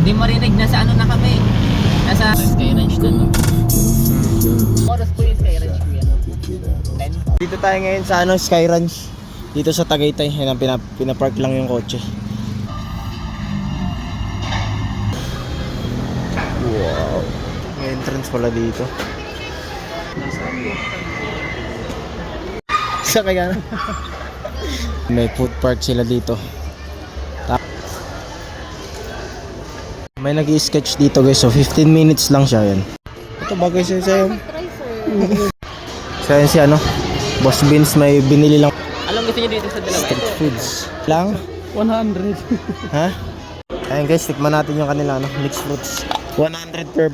Hindi marinig, nasa ano na kami. Nasa Sky Ranch na no. Oras po yung Sky Ranch kuya. 10. Dito tayo ngayon sa Sky Ranch. Dito sa Tagaytay. Yan ang pinapark lang yung kotse. Wow. May entrance pala dito. Sa kaya may food park sila dito. May nag-i-sketch dito guys. So 15 minutes lang siya yan. Ito bagay sa'yo. Sa'yo si Boss Beans may binili lang. Anong gusto niyo dito sa dalawa? Street foods. Lang? 100. Ha? Ayun guys, tikman natin yung kanila mixed fruits. 100 per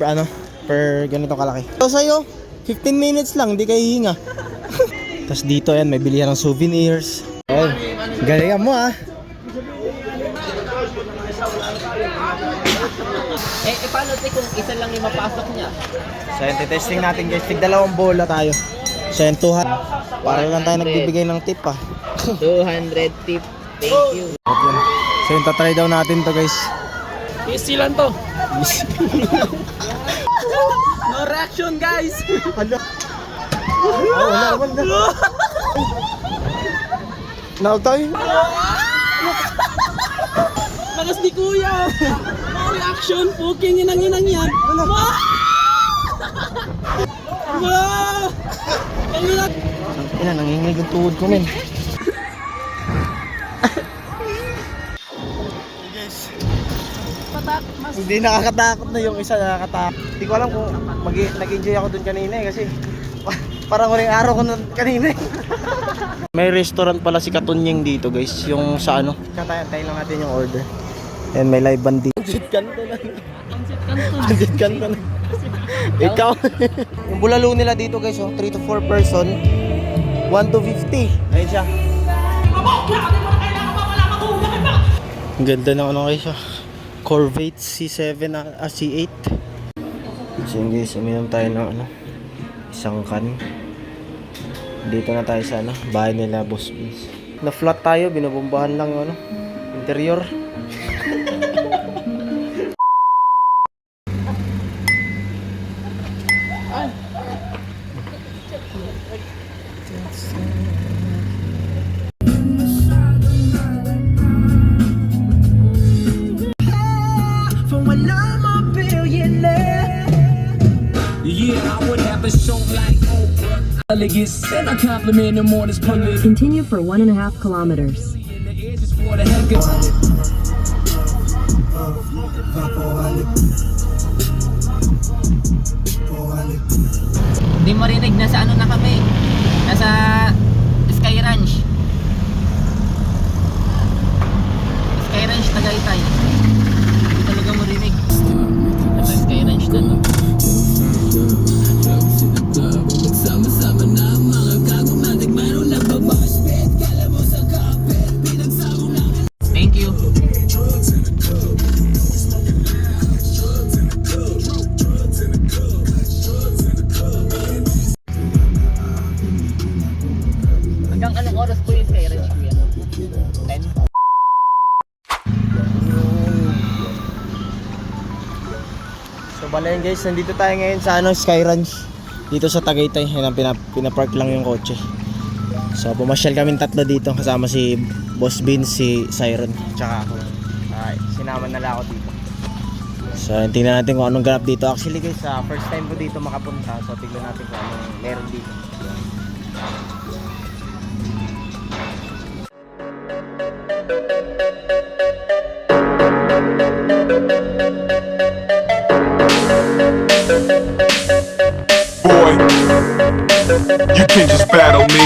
ganito kalaki. So sa'yo, 15 minutes lang, hindi kayo hihinga. Tapos dito yan, may bilihan ng souvenirs. Oh, galingan mo Paano kung isa lang yung mapasok niya? So yun, testing natin guys, tig-2 bola tayo. So yun, 200. Para lang tayo nagbibigay ng tip 200 tip. Thank you. So yun, tatry daw natin to guys. Easy lang to. No reaction guys. Wala naman na. Nautay. Lakas ni kuya. No reaction. Puking inang yan. Ina, nanginginig yung tuhod ko men. Hindi nakakatakot na yung isa, nakakatakot. Hindi ko alam kung nag-enjoy ako dun kanina kasi parang huling araw ko nun kanina May restaurant pala si Katunying dito guys, yung sa Tayo lang natin yung order. And may live band dito. Pansit kanto na. Ikaw. Yung bulalo nila dito guys, 3 to 4 person, 1 to 50. Ayun siya. Ang ganda ng guys Corvette C7 C8. So guys, uminom tayo ng isang can. Dito na tayo sa bahay nila Boss Beans. Na flat tayo, binubombahan lang yung interior. Continue for 1.5 kilometers. Hindi marinig, nasa ano na kami. Nasa Sky Ranch. Sky Ranch Tagaytay. Hindi talaga marinig. Nasa Sky Ranch na no. Thank you. Hanggang anong oras po yung Sky Ranch kuya? 10? So bala yun guys, nandito tayo ngayon sa Sky Ranch. Dito sa Tagaytay, yan ang pinapark lang yung kotse. So pumasyal kaming 3 dito kasama si Boss Beans, si Siren, tsaka ako. Sinama na lang ako dito. So tingnan natin kung anong ganap dito. Actually guys, first time ko dito makapunta. So tingnan natin kung anong meron dito. Boy, you can't just battle me.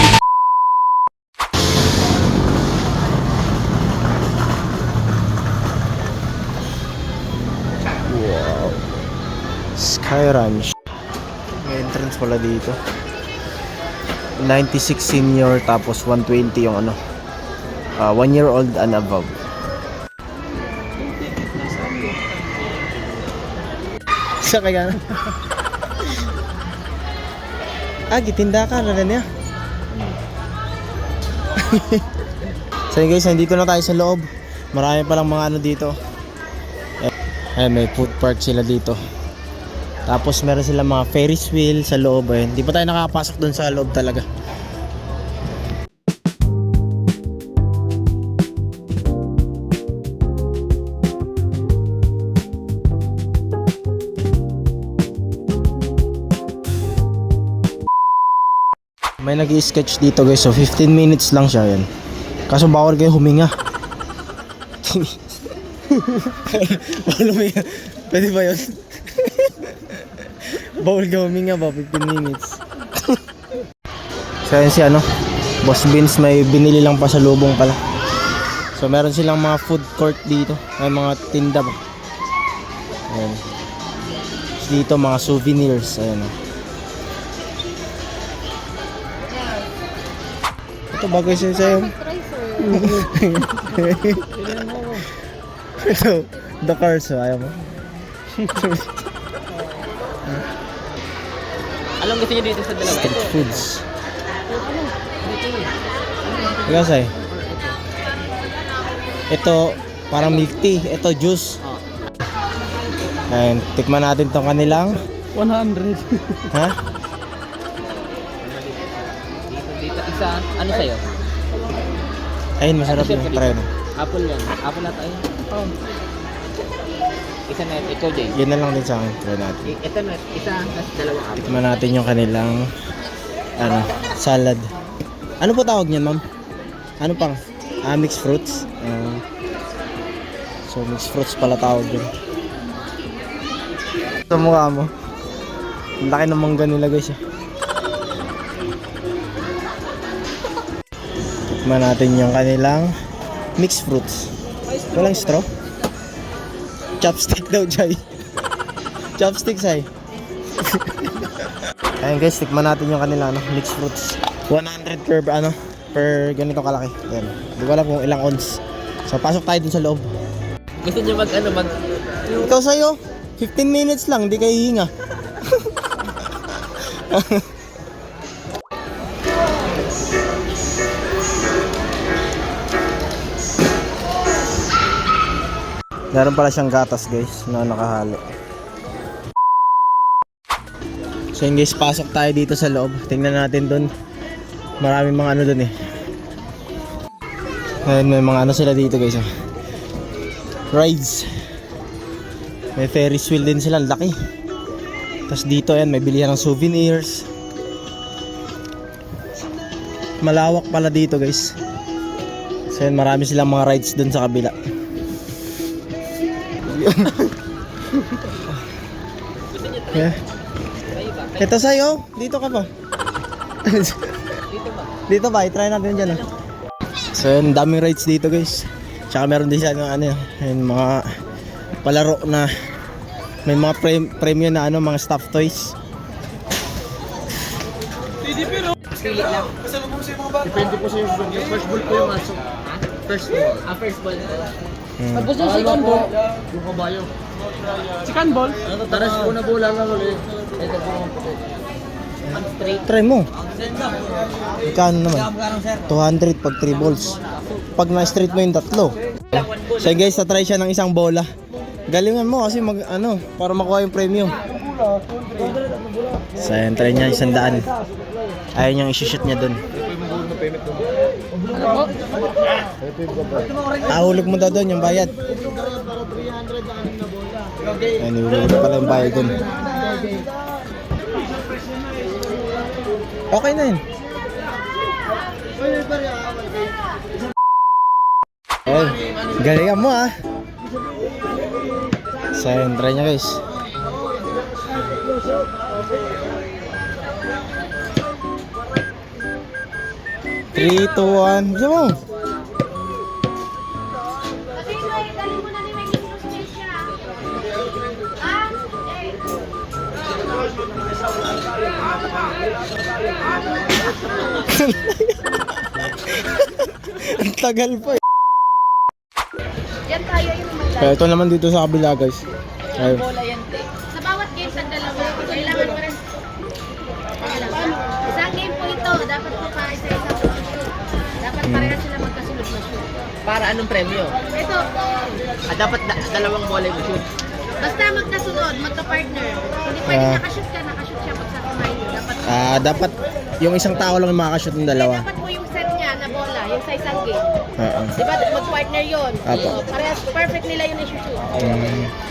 Wow. Sky Ranch. May entrance pala dito. 96 senior tapos 120 yung 1 year old and above. Sa kaya gitinda ka na niya. So yun guys, nandito na tayo sa loob. Marami palang mga ano dito. Ayun, may food park sila dito. Tapos meron sila mga Ferris wheel sa loob. Ayun, hindi pa tayo nakapasok dun sa loob talaga. May nag-i-sketch dito guys, so 15 minutes lang siya yan. Kaso bawal kayo huminga. Bawal huminga. Pwede ba yun? Bawal ka huminga ba, 15 minutes. So yan si ano, Boss Beans, may binili lang pa sa lubong pala. So meron silang mga food court dito, may mga tinda ba. Ayan. Dito mga souvenirs, ayan o. Ito bagay siya sa'yo. Ito, the cars, ayaw mo. Anong gusto niyo dito sa dalawa? Street foods. Ikaw sa'yo. Ito, parang milk tea. Ito, juice. Ayan, tikman natin tong kanilang 100. ha? Dito isa, ano sa'yo? Ayun, masarap yung try mo. Apple yan. Apple na tayo. Isa na ito, Jay. Yan na lang din sa akin. Try natin. Ito na, isa, tapos dalawang apple. Tikman natin yung kanilang ano, salad. Ano po tawag niyan, ma'am? Ano pang? Mixed fruits. So, mixed fruits pala tawag yun. Sa mukha mo. Ang laki ng mangga nila guys eh. Tikman natin yung kanilang mixed fruits. Walang straw? Chopstick daw, Jai. Chopstick, Sai. Ayan guys, tikman natin yung kanila ano, mixed fruits. 100 per ano, per ganito kalaki. Ayan. Hindi ko alam kung ilang ounce. So pasok tayo dun sa loob. Gusto niyo mag Ikaw sa'yo, 15 minutes lang, hindi kayo hihinga. Meron pala siyang gatas guys na nakahalo. So yun guys, pasok tayo dito sa loob. Tingnan natin dun. Maraming mga ano dun eh. Ayan, may mga ano sila dito guys. Rides. May Ferris wheel din sila, laki. Tapos dito ayan, may bilihan ng souvenirs. Malawak pala dito guys. So ayan, marami silang mga rides dun sa kabila. Yeah. Ito sa'yo, dito ka pa. Dito ba? I-try natin dyan. So yun, daming rides dito guys. Tsaka meron din siya ng ano yun, mga palaro na may mga premium na ano, mga stuffed toys. Pili lang. Depende po sa yung first ball po yung masok. First ball. First ball. Tapos yung second ball, yung kabayo. Second ball? Taras po na bola lang ulit. Ito po ang puti. Straight. Try mo. Ikano naman? 200 pag 3 balls. Pag na-straight mo yung tatlo. So guys, na-try siya ng isang bola. Galingan mo kasi mag ano, para makuha yung premium. So yun, try niya 100. Ayaw niyang isi-shoot niya dun. Hulog mo daw dun yung bayad. Ayun, hulog pala yung bayad dun. Okay na yun. Ayun, galingan mo ah. So yun, try niya guys. Three, two, one, bisa mo. Ang tagal pa eh. Yan tayo yung Kaya ito naman dito sa kabila guys. Ayun. Bola yan, te. sa bawat game sa dalawa, kailangan mo rin. parehas sila magkasunod na shoot. Para anong premyo? Ito, Dapat dalawang bola yung shoot. basta magkasunod, magka-partner. Hindi pwede nakashoot ka, nakashoot siya pag sa kamay niyo. Dapat, Dapat yung isang tao lang yung makakashoot ng dalawa. dapat po yung set niya na bola, yung sa isang game. Oo. Di ba, mag-partner yun. Apo. So, parehas, perfect nila yun yung shoot.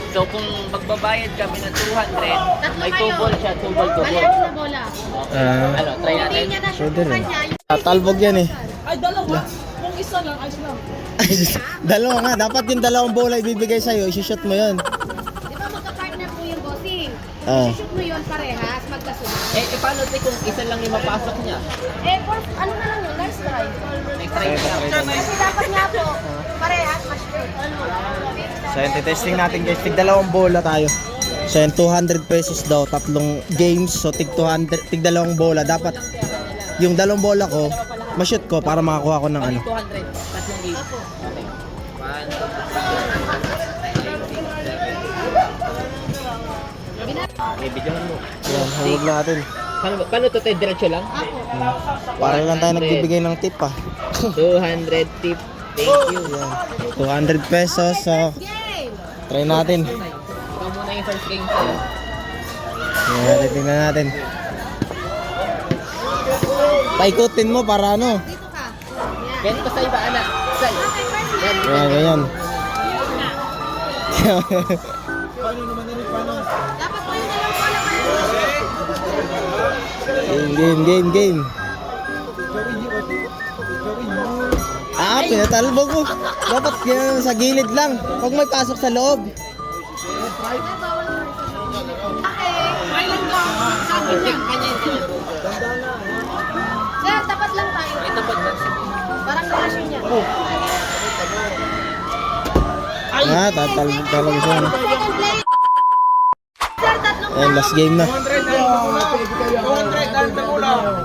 So kung magbabayad kami ng 200, Tatlo may 2 kayo. ball siya, 2 ball, 2 Bali, ball. ano na bola? Ano, try Hindi natin. niya na-shoot Pwede sa rin. kanya. Tatalbog yan eh. Ay, dalawa. Kung isa lang, ayos lang. Dalawa nga, dapat yung dalawang bola ibibigay sa'yo, isi-shoot mo yun. Di ba, magka-partner po yung bossing. Ah. Shoot mo yun parehas, magkasunod. Paano tayo kung isa lang yung mapasok niya? Ano na lang yun, nice try. Next try na. Kasi dapat nga po, parehas, ma-shoot. So yun, testing natin guys, tig dalawang bola tayo. So yun, 200 pesos daw, tatlong games, so tig dalawang bola. Dapat yung dalawang bola ko, ma-shoot ko para makakuha ko ng ano. 200, tatlong game. Okay. 1, 2, 3, 4, 5, 6, 7, 8. May bidyohan mo. Yan, huwag natin. Paano to tayo? Diretso lang? Para lang tayo nagbibigay ng tip ah. 200 tip. Thank you. Yan, 200 pesos, so Game! try natin. Ikaw muna yung first game sa'yo. Yan, tingnan natin. Paikutin mo para ano. Dito ka. Yan. Ganito sa iba, anak. Sa'yo. Yan, Yan, ganyan. Dapat po yung dalawang bola kayo. Game. Pinatalbog ko. Dapat yan sa gilid lang. Huwag may pasok sa loob. Okay. Island ko. Sabi niya. Sir, tapat lang tayo. Ito po. Parang relasyon niya. Tatalbog talaga siya. No? Second play. Sir, tatlong Ayan, last game na. 200 ang bola. Tatalbog.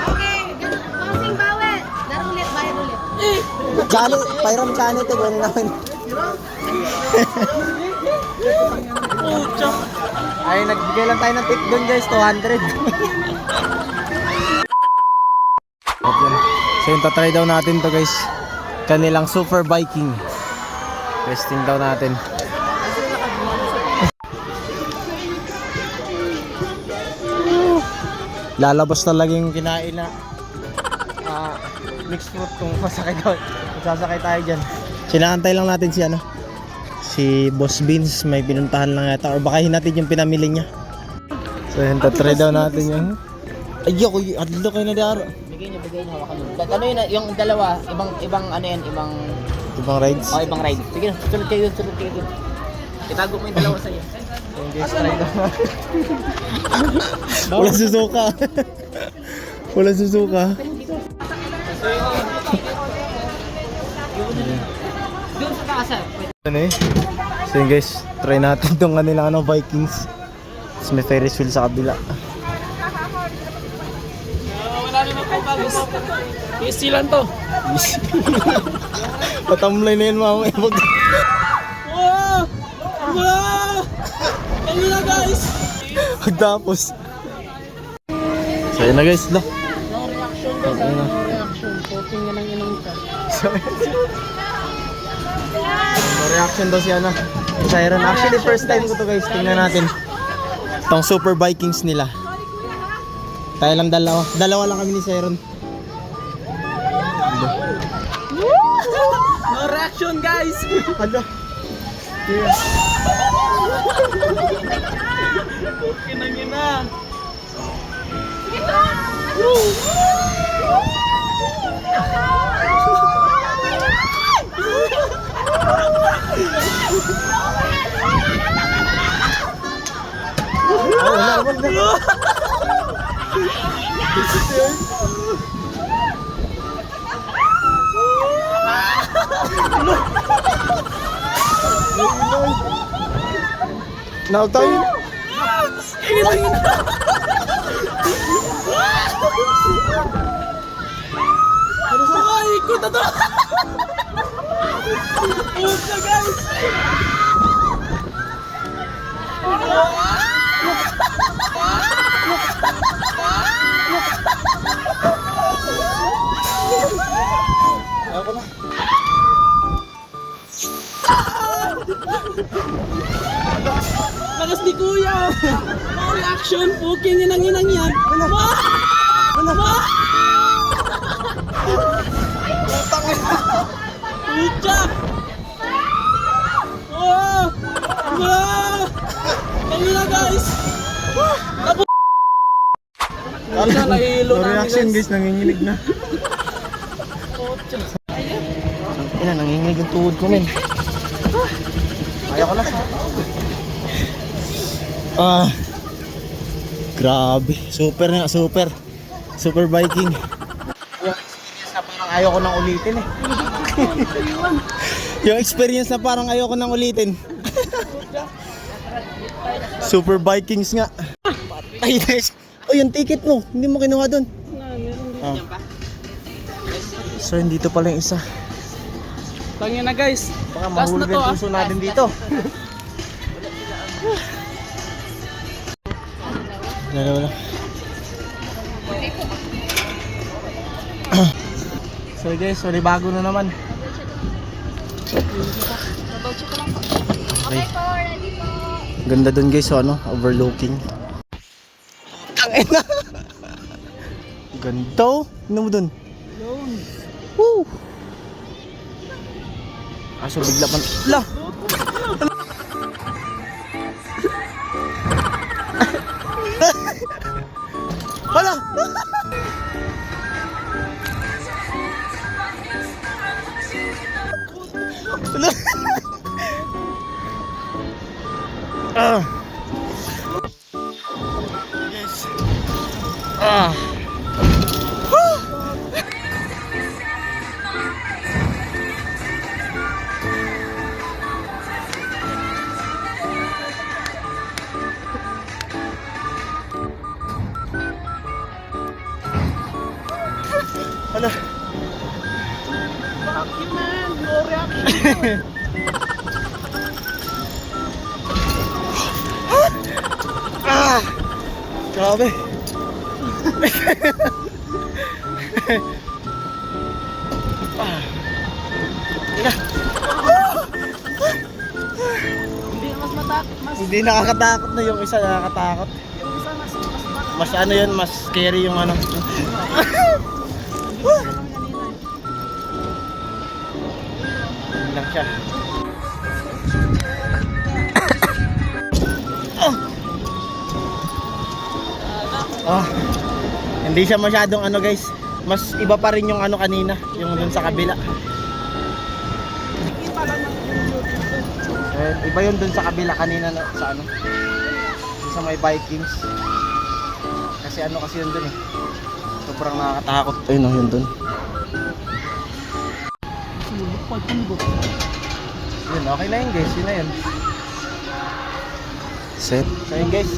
Okay. Bossing bawet. Laro ulit, bayad ulit. Chani, pairam chani ito. Gano'n namin. Ay, nagbigay lang tayo ng tip doon guys. 200. So yung tatry daw natin to guys. Kanilang Super Viking. Testing daw natin. Lalabas talaga yung kinain na mixed fruit kung masakay daw. Sasakay tayo dyan. Sinakantay lang natin si ano, si Boss Beans. May pinuntahan lang yata or baka hinatid yung pinamili niya. So yun, tatry daw natin yung ayoko, adlo kayo na daro. Bigay niyo, hawakan mo. Ano yun, yung dalawa, ibang ano yan, ibang rides. ibang ride. Sige na, sunod kayo dun. Itago mo yung dalawa sa'yo. Yung guys, try daw natin. Walang susuka. Walang susuka. Doon sa taas, Ano eh? So yun guys, try natin itong kanilang Vikings. Tapos may Ferris wheel sa kabila. Wala naman po bago. Easy lang to. Patamlay na yun mamaya. Wow! Wow! Ano na guys? Pagtapos. So yun na guys, la. No reaction guys. No reaction. Poking nga lang yun ka. May reaction daw si ano, Siren. Actually first time ko to guys. Tingnan natin itong Super Vikings nila. Tayo lang dalawa lang kami ni Siren. No reaction guys. Ano? Poking na yun na. Now tayo. Ay, ikot na to. Ikot na guys. Ayoko na. Lakas ni Kuya! All action! Puking inang-inang yan! Putang ina. Pucha! Oh! Wow! Tangina guys! Nahihilo No namin, reaction guys. guys, nanginginig na. Ina, nanginginig yung tuhod ko men. Ayoko na. Grabe, super nga, super. Super biking. Yung experience na parang ayoko nang ulitin eh. Yung experience na parang ayoko nang ulitin. Super Vikings nga. Ay guys, oh yung ticket mo, hindi mo kinuha doon. Ah. So dito pala yung isa. Tangina guys! Baka Last na mahulog to, yung puso natin dito. Wala. Sorry guys, sorry bago na naman. Okay. Ganda dun guys, so ano, overlooking. Tangina. Ganda oh. Ano mo dun? Woo! Aso bigla pa. La! Hala! Ah. Yes. Ah. Hala. Fuck you man! No reaction! Ah! Grabe. Ah. Ina. Hindi mas matakot, mas Hindi nakakatakot na yung isa, nakakatakot. yung isa mas Mas ano yun, mas scary yung ano. Yun lang siya. Oh. Hindi siya masyadong ano guys. Mas iba pa rin yung ano kanina, yung dun sa kabila. Iba yun dun sa kabila kanina na, sa ano. Sa may Vikings. Kasi ano kasi yun dun eh. Sobrang nakakatakot. Ayun oh, yun dun. Yun, okay na yun guys, yun na yun. Set. So yun guys,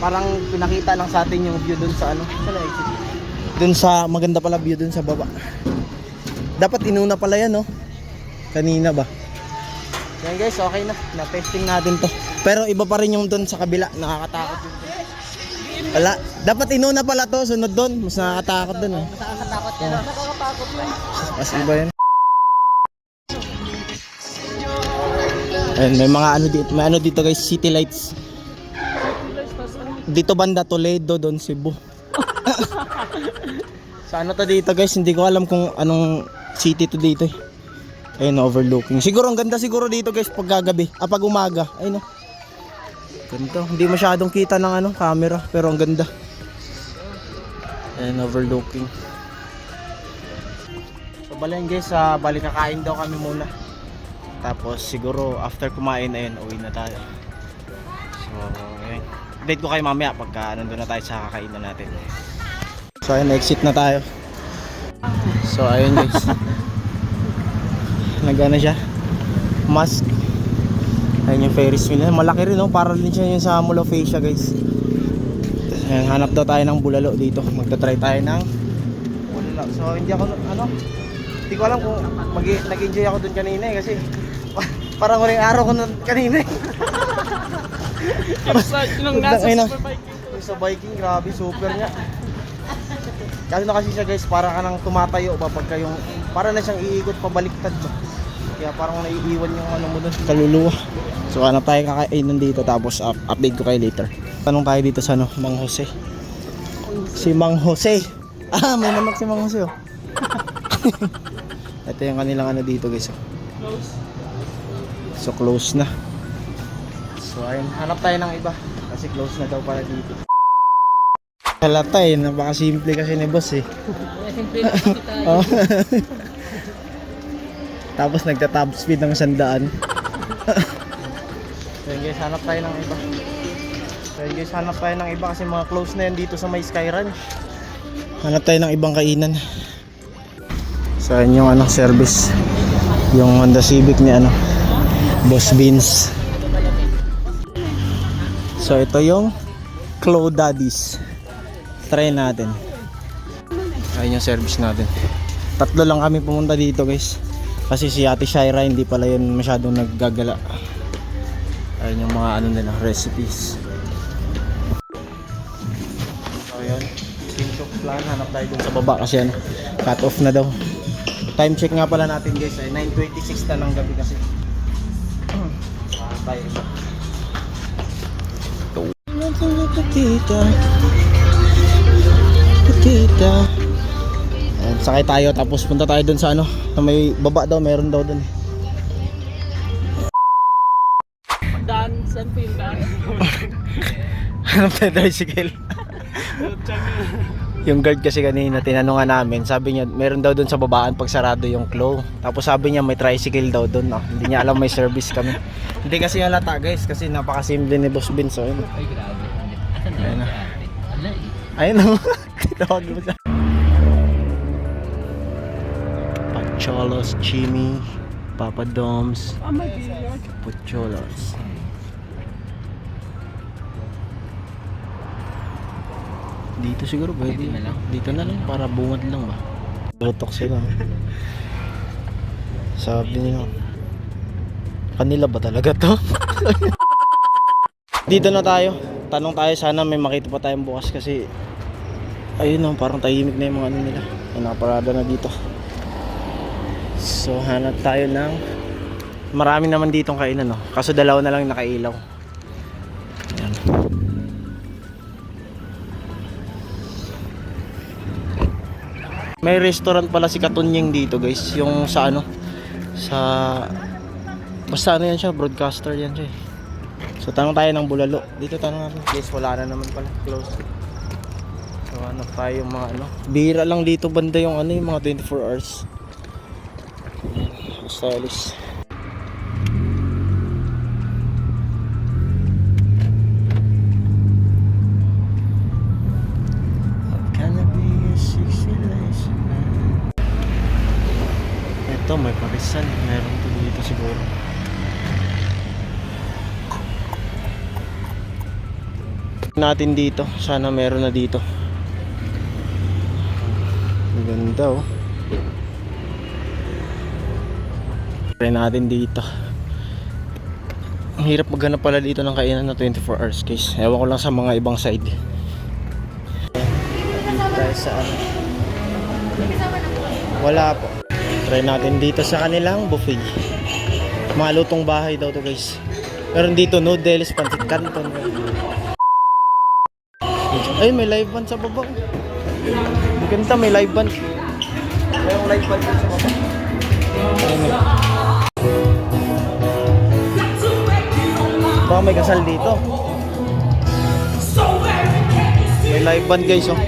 parang pinakita lang sa atin yung view dun sa ano. Saan na exit? Dun sa, maganda pala view dun sa baba. Dapat inuna pala yan no? Kanina ba? Yan guys, okay na. Na-testing natin to. Pero iba pa rin yung dun sa kabila. Nakakatakot yun. Wala. Dapat inuna pala to. Sunod dun. Mas nakakatakot dun eh. nakakatakot yan. Nakakatakot yan. Mas iba yan. Ayun, may mga ano dito. May ano dito guys. City lights. Dito banda Toledo, doon Cebu. Sa ano to dito guys. Hindi ko alam kung anong city to dito eh. Ayun, overlooking. Siguro ang ganda siguro dito guys pag gagabi, pag umaga. Ayun oh. Ganda. Hindi masyadong kita ng ano, camera, pero ang ganda. Ayun, overlooking. So balen guys, balik kakain daw kami muna. Tapos siguro after kumain ayun, uwi na tayo. So, ayun. Update ko kayo mamaya pagka nandun na tayo sa kakainan natin. So ayun, exit na tayo. So ayun guys. Nagana siya mask. Ayun yung Ferris wheel. Malaki rin no? Para din siya yung sa Mall of Asia guys. Ayun, hanap daw tayo ng bulalo dito. Magta-try tayo ng bulalo. So hindi ako ano, hindi ko alam kung nag-enjoy ako dun kanina eh. Kasi parang huling araw ko nun kanina eh. Yung nasa Ayun, super bike. yung sa biking, grabe, super nga. Kasi na kasi siya guys, para ka nang tumatayo ba pagka yung para na siyang iikot pabaliktad ba. Kaya parang naiiwan yung ano mo doon, kaluluwa. So hanap tayo kakainan dito tapos update ko kayo later. Tanong tayo dito sa ano, Mang Jose. Si Mang Jose. Ah, may manok si Mang Jose oh. Ito yung kanilang ano dito guys oh. So close na. So ayun, hanap tayo ng iba kasi close na daw para dito. Halata eh, napakasimple kasi ni boss eh. Simple lang kasi tayo. Oh. Tapos nagta-top speed ng 100. So yun guys, hanap tayo ng iba. So yun guys, hanap tayo ng iba kasi mga close na yan dito sa may Sky Ranch. Hanap tayo ng ibang kainan. So yun yung ano, service. Yung Honda Civic ni ano, Boss Beans. So ito yung Clo Daddies. Try natin. Ayun yung service natin. Tatlo lang kami pumunta dito guys. Kasi si Ate Shaira hindi pala yun masyadong naggagala. Ayun yung mga ano nila, recipes. So ayun, Sintok plan, hanap tayo dun sa baba kasi ano, cut off na daw. Time check nga pala natin guys, ay 9:26 na ng gabi kasi. Tayo isa. Tita. Ayan, sakay tayo tapos punta tayo dun sa ano, na may baba daw, meron daw dun. Dan, saan po yung daan? Hanap tayo tricycle. Yung guard kasi kanina tinanungan namin, sabi niya meron daw dun sa babaan pag sarado yung Clo. Tapos sabi niya may tricycle daw dun. Hindi niya alam may service kami. Hindi kasi halata guys kasi napakasimple ni Boss Bin. So yun. Ay, grabe. Asan na Ayun na. yung ate? Ala eh. Ayun o. Tawag mo sa Pacholos, Chimi, Papa Doms, Pacholos. Dito siguro pwede. Dito na lang. Dito na lang para bungad lang ba. Tutok sila. Sabi nila, kanila ba talaga to? Dito na tayo. Tanong tayo, sana may makita pa tayong bukas kasi ayun o, parang tahimik na yung mga ano nila. May nakaparada na dito. So hanap tayo ng marami naman ditong kainan no. Kaso dalawa na lang nakailaw. Ayan. May restaurant pala si Katunyeng dito guys. Yung sa ano, sa basta ano yan siya, broadcaster yan siya eh. So tanong tayo ng bulalo. Dito tanong natin. Guys, wala na naman pala, close. So hanap tayo yung mga ano, bira lang dito banda yung ano, yung mga 24 hours. Stylish. Ito may parisan, meron to dito siguro. Natin dito, sana meron na dito. Ang ganda oh. Try natin dito. Ang hirap maghanap pala dito ng kainan na 24 hours guys. Ewan ko lang sa mga ibang side. Dito tayo sa ano. Wala po. Try natin dito sa kanilang buffet. Mga lutong bahay daw to guys. Meron dito noodles, pancit canton. Ay, may live band sa baba. Maganda, may live band. Mayroong live band sa baba. Baka may kasal dito. May live band guys oh.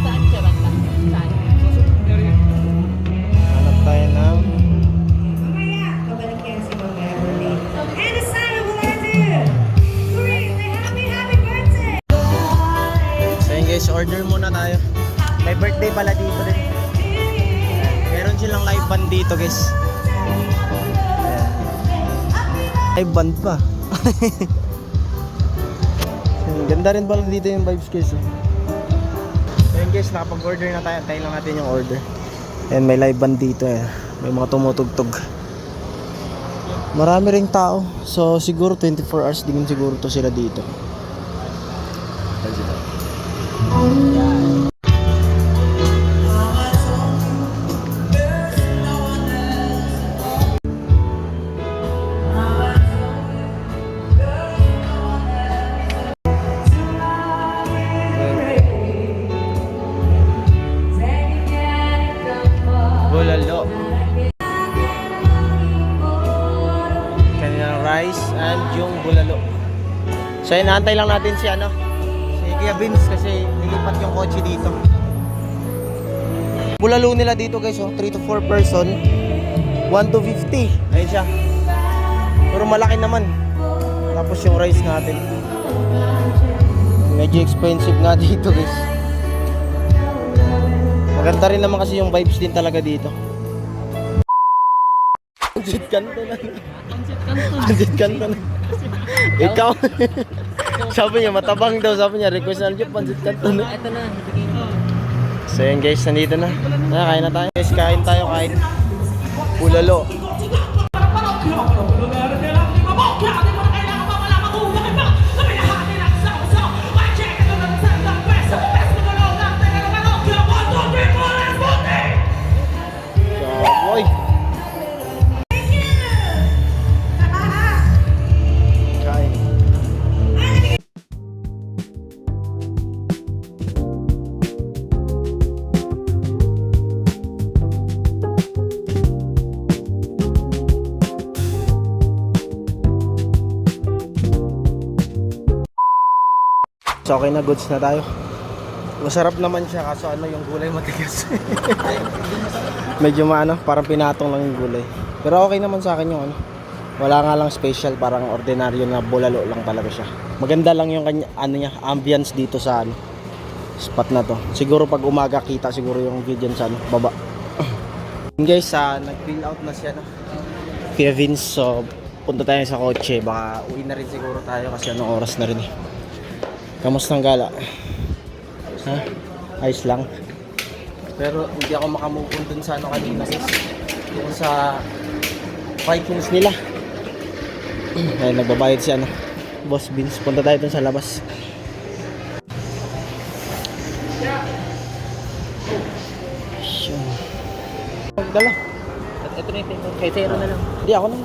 Saan siya banda? Saan? Hanap tayo ng so yun guys, order muna tayo. May birthday pala dito din. Meron silang live band dito guys. Ayan. Live band pa. Ganda rin pala dito yung vibes guys oh. So yun guys, nakapag-order na tayo. Tayo lang natin yung order. Ayan, may live band dito eh. May mga tumutugtog. Marami ring tao. So siguro 24 hours din siguro to sila dito. Bulalo. Kanilang rice and yung bulalo. So inaantay lang natin si ano, si Kuya Vince kasi nilipat yung kotse dito. Bulalo nila dito guys, oh, 3 to 4 person, 1 to 50. Ayun siya. Pero malaki naman. Tapos yung rice natin. Medyo expensive nga dito guys. Maganda rin naman kasi yung vibes din talaga dito. Pansit kanto na. Pansit kanto na. Ikaw. Sabi niya matabang daw. Sabi niya request na niyo pansit kanto na. Ito na. So yun guys, nandito na. Kain na tayo. Guys, kain tayo, kain. Bulalo. Boy. Kain. So okay na, goods na tayo. Masarap naman siya kaso ano yung gulay matigas. Medyo maano, parang pinatong lang yung gulay. Pero okay naman sa akin yung ano. Wala nga lang special, parang ordinaryo na bulalo lang talaga siya. Maganda lang yung kanya, ano niya, ambience dito sa ano, spot na to. Siguro pag umaga kita siguro yung view dyan sa ano, baba. Guys, nag-fill out na siya no. Kuya Vince, so punta tayo sa kotse. Baka uwi na rin siguro tayo kasi anong oras na rin eh. Kamusta ang gala? Ha? Ayos lang. Pero hindi ako makamove on dun sa ano kanina guys. Yung sa Vikings nila. Ay, nagbabayad si ano, Boss Vince. Punta tayo dun sa labas. Magdala. Ito na yung kay Zero na lang. Hindi, ako na.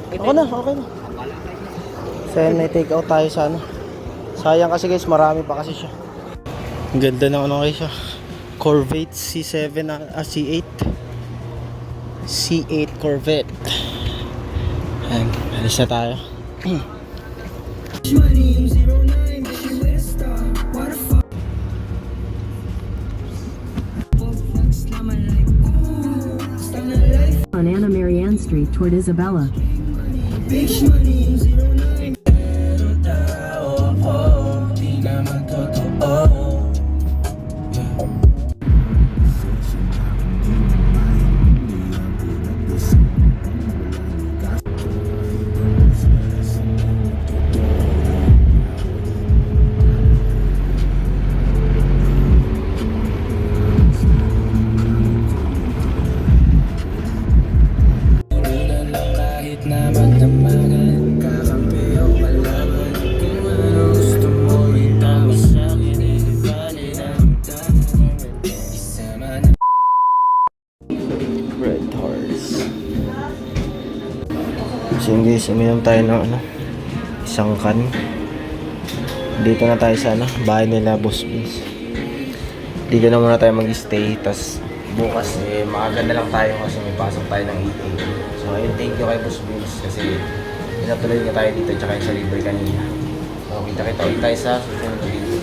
Okay na. So yun, may take out tayo sa ano. Sayang kasi guys, marami pa kasi siya. Ang ganda ng ano guys siya. Corvette C7, C8. C8 Corvette. Ayan, alis na tayo. On Anna Marianne Street toward Isabella. Red Horse. So guys, uminom tayo ng ano, isang can. Dito na tayo sa ano, bahay nila Boss Vince. Dito na muna tayo mag-stay. Tas bukas maaga na lang tayo kasi may pasok tayo ng 8 AM. So ayun, thank you kay Boss Vince kasi pinatuloy niya tayo dito tsaka yung sa libre kanina. So kita-kita ulit tayo sa susunod video.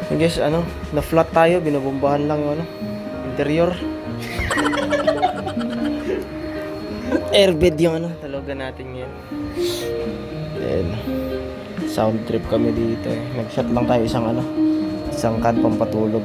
So guys, ano, na-flat tayo, binubombahan lang yung ano, interior. Airbed yung ano, talogan natin yan. Then, sound trip kami dito eh. Nag-shot lang tayo isang ano, isang can pampatulog.